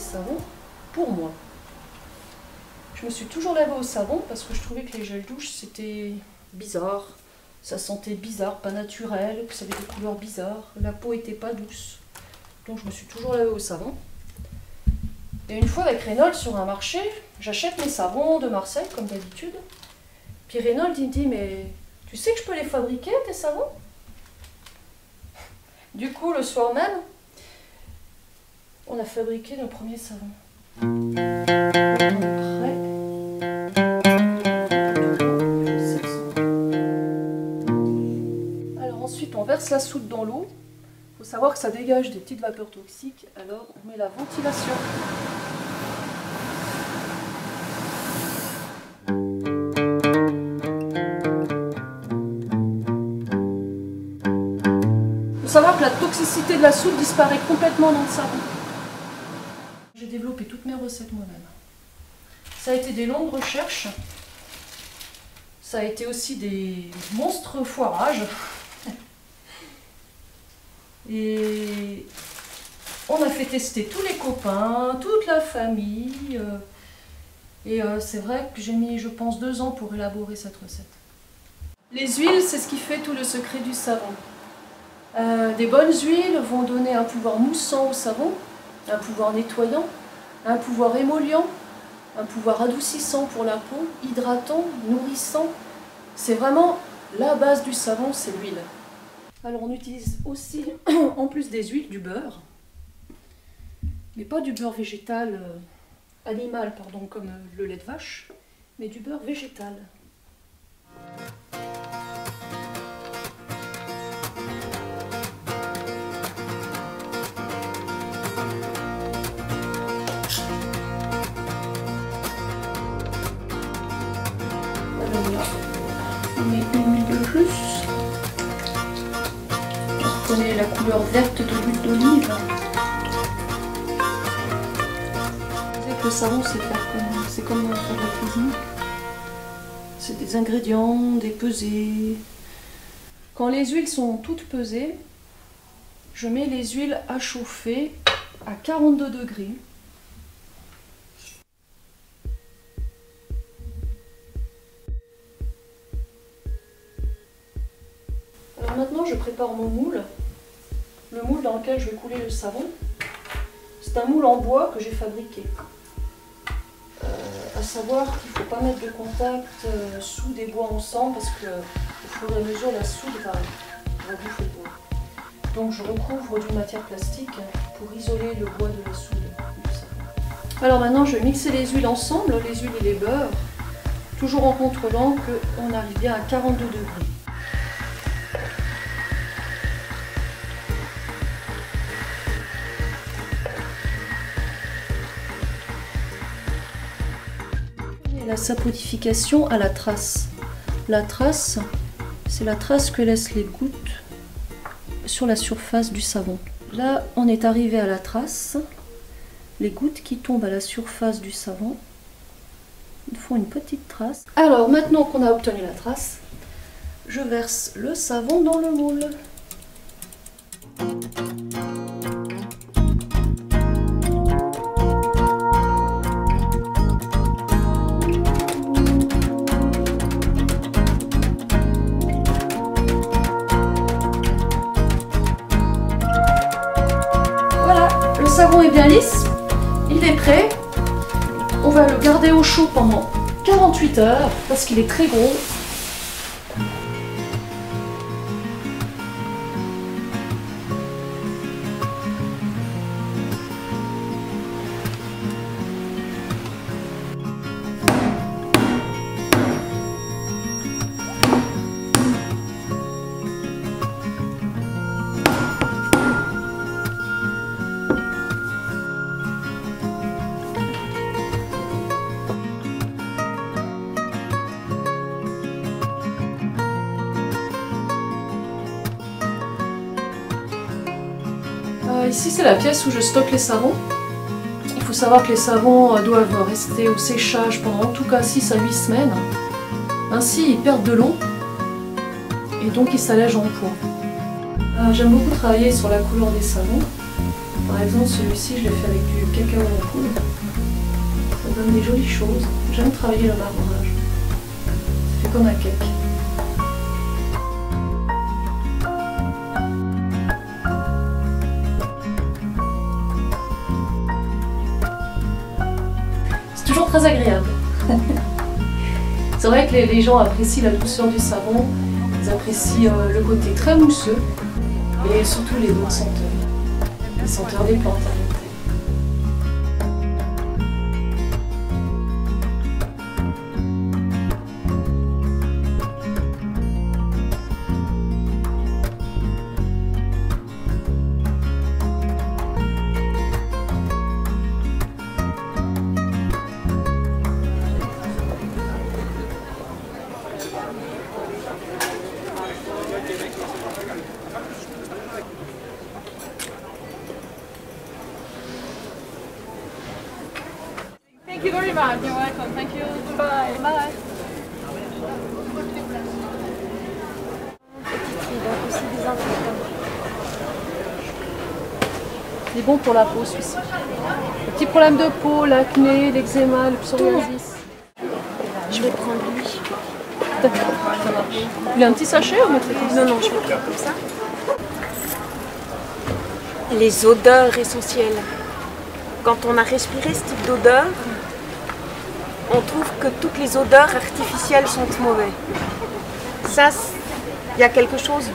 savons pour moi. Je me suis toujours lavée au savon parce que je trouvais que les gels douche c'était bizarre. Ça sentait bizarre, pas naturel, que ça avait des couleurs bizarres. La peau était pas douce. Donc je me suis toujours lavée au savon. Et une fois avec Reynolds sur un marché, j'achète mes savons de Marseille comme d'habitude. Puis Reynolds il me dit mais tu sais que je peux les fabriquer tes savons? Du coup le soir même, on a fabriqué nos premiers savons. Alors ensuite on verse la soude dans l'eau. Il faut savoir que ça dégage des petites vapeurs toxiques, alors on met la ventilation. Il faut savoir que la toxicité de la soude disparaît complètement dans le savon. J'ai développé toutes mes recettes moi-même. Ça a été des longues recherches. Ça a été aussi des monstres foirages. Et on a fait tester tous les copains, toute la famille. C'est vrai que j'ai mis, je pense, 2 ans pour élaborer cette recette. Les huiles, c'est ce qui fait tout le secret du savon. Des bonnes huiles vont donner un pouvoir moussant au savon, un pouvoir nettoyant, un pouvoir émollient, un pouvoir adoucissant pour la peau, hydratant, nourrissant. C'est vraiment la base du savon, c'est l'huile. Alors on utilise aussi, en plus des huiles, du beurre. Mais pas du beurre végétal, animal, pardon, comme le lait de vache, mais du beurre végétal. Alors là, on met une huile de plus. Vous reconnaissez la couleur verte de l'huile d'olive. Le savon, c'est comme faire de la cuisine. C'est des ingrédients, des pesées. Quand les huiles sont toutes pesées, je mets les huiles à chauffer à 42 degrés. Alors maintenant, je prépare mon moule. Le moule dans lequel je vais couler le savon. C'est un moule en bois que j'ai fabriqué. À savoir qu'il ne faut pas mettre de contact soude et bois ensemble parce que au fur et à mesure la soude va bouffer le bois. Donc je recouvre d'une matière plastique pour isoler le bois de la soude du savon. Alors maintenant je vais mixer les huiles ensemble, les huiles et les beurres, toujours en contrôlant qu'on arrive bien à 42 degrés. La saponification à la trace. La trace, c'est la trace que laissent les gouttes sur la surface du savon. Là, on est arrivé à la trace. Les gouttes qui tombent à la surface du savon font une petite trace. Alors, maintenant qu'on a obtenu la trace, je verse le savon dans le moule. Le savon est bien lisse, il est prêt. On va le garder au chaud pendant 48 heures parce qu'il est très gros. Ici c'est la pièce où je stocke les savons. Il faut savoir que les savons doivent rester au séchage pendant en tout cas 6 à 8 semaines. Ainsi ils perdent de l'eau et donc ils s'allègent en poids. J'aime beaucoup travailler sur la couleur des savons Par exemple, celui-ci, je l'ai fait avec du cacao en poudre. Ça donne des jolies choses. J'aime travailler le marbrage. Ça fait comme un cake. C'est toujours très agréable. C'est vrai que les gens apprécient la douceur du savon, ils apprécient le côté très mousseux et surtout les bonnes senteurs. Les senteurs des plantes. Thank you very much. You're welcome. Thank you. Bye. Bye. C'est bon pour la peau celui-ci. Les petits problèmes de peau, l'acné, l'eczéma, le psoriasis. Je vais prendre lui. D'accord, ça marche. Vous voulez un petit sachet ou mettre comme ça? Non, je vais prendre comme ça. Les odeurs essentielles. Quand on a respiré ce type d'odeur, on trouve que toutes les odeurs artificielles sont mauvaises. Ça, il y a quelque chose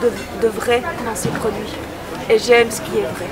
de vrai dans ces produits. Et j'aime ce qui est vrai.